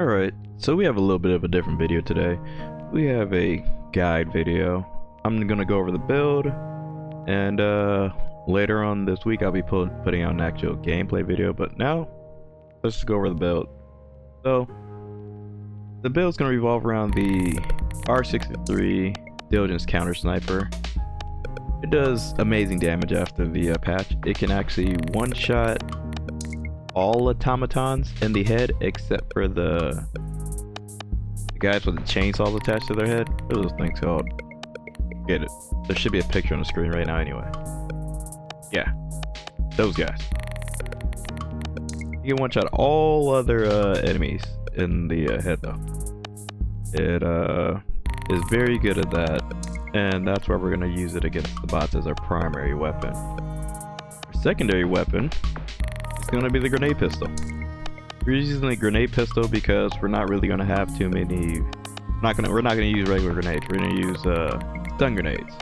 Alright, so we have a little bit of a different video today. We have a guide video. I'm gonna go over the build, and later on this week I'll be putting out an actual gameplay video, but now let's just go over the build. So the build's gonna revolve around the R63 Diligence counter sniper. It does amazing damage after the patch. It can actually one-shot all automatons in the head except for the guys with the chainsaws attached to their head. What are those things called? Get it. There should be a picture on the screen right now anyway. Yeah, those guys. You can one-shot all other enemies in the head though. It is very good at that, and that's why we're going to use it against the bots as our primary weapon. Our secondary weapon is going to be the grenade pistol. We're using the grenade pistol because we're not really going to have too many. We're not going to use regular grenades. We're going to use stun grenades.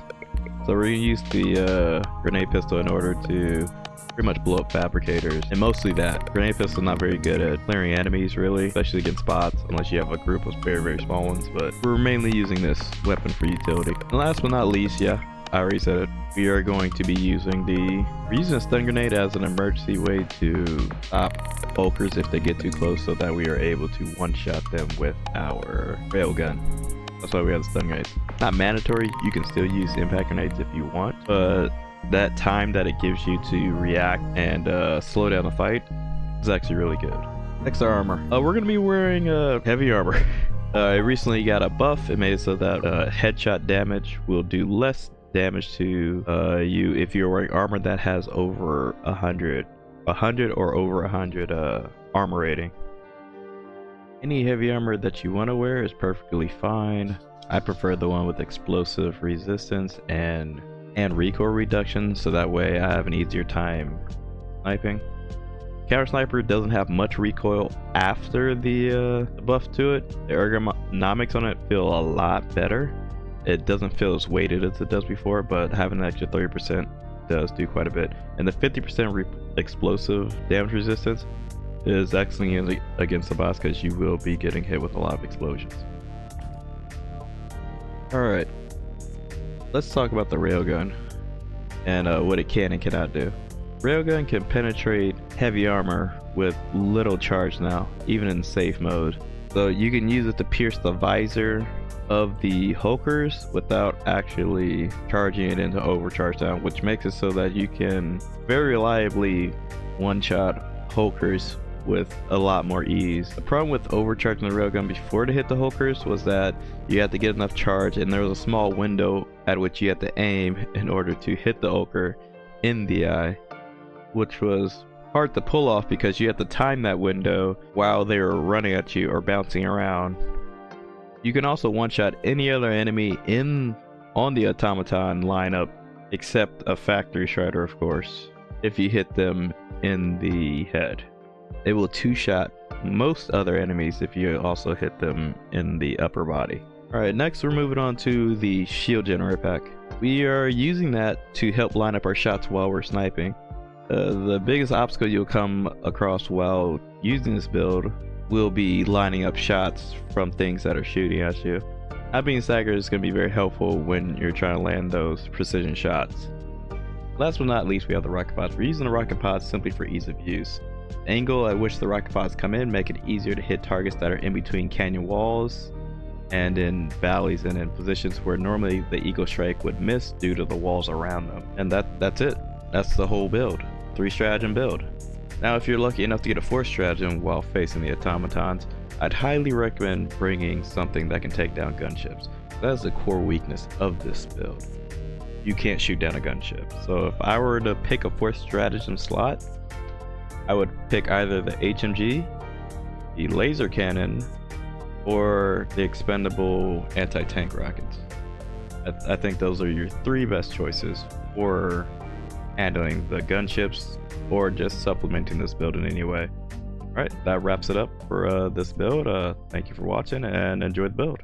So we're going to use the grenade pistol in order to pretty much blow up fabricators, and mostly that. Grenade pistol not very good at clearing enemies really, especially against bots, unless you have a group of very small ones, but we're mainly using this weapon for utility. And last but not least, yeah, I already said it, we are going to be using a stun grenade as an emergency way to stop bulkers if they get too close, so that we are able to one-shot them with our railgun. That's why we have the stun grenades. Not mandatory, you can still use impact grenades if you want, but that time that it gives you to react and slow down the fight is actually really good. Next, our armor. We're going to be wearing heavy armor. It recently got a buff. It made it so that headshot damage will do less damage to you if you're wearing armor that has over 100 or over 100 armor rating. Any heavy armor that you want to wear is perfectly fine. I prefer the one with explosive resistance and recoil reduction, so that way I have an easier time sniping. Counter sniper doesn't have much recoil after the buff to it. The ergonomics on it feel a lot better. It doesn't feel as weighted as it does before, but having an extra 30% does do quite a bit. And the 50% explosive damage resistance is excellent against the boss, because you will be getting hit with a lot of explosions. Alright, let's talk about the railgun and what it can and cannot do. Railgun can penetrate heavy armor with little charge now, even in safe mode. So you can use it to pierce the visor of the hulkers without actually charging it into overcharge down, which makes it so that you can very reliably one-shot hulkers with a lot more ease. The problem with overcharging the railgun before to hit the hulkers was that you had to get enough charge, and there was a small window at which you had to aim in order to hit the hulker in the eye, which was hard to pull off because you had to time that window while they were running at you or bouncing around. You can also one-shot any other enemy on the automaton lineup except a factory shredder, of course, if you hit them in the head. It will two-shot most other enemies if you also hit them in the upper body. Alright, next we're moving on to the shield generator pack. We are using that to help line up our shots while we're sniping. The biggest obstacle you'll come across while using this build will be lining up shots from things that are shooting at you. That being staggered is going to be very helpful when you're trying to land those precision shots. Last but not least, we have the rocket pods. We're using the rocket pods simply for ease of use. The angle at which the rocket pods come in make it easier to hit targets that are in between canyon walls and in valleys and in positions where normally the Eagle Strike would miss due to the walls around them. And that's it. That's the whole build. 3 stratagem build. Now if you're lucky enough to get a 4th stratagem while facing the automatons, I'd highly recommend bringing something that can take down gunships. That is the core weakness of this build. You can't shoot down a gunship. So if I were to pick a 4th stratagem slot, I would pick either the HMG, the laser cannon, or the expendable anti-tank rockets. I think those are your 3 best choices for handling the gunships or just supplementing this build in any way. Alright, that wraps it up for this build. Thank you for watching and enjoy the build.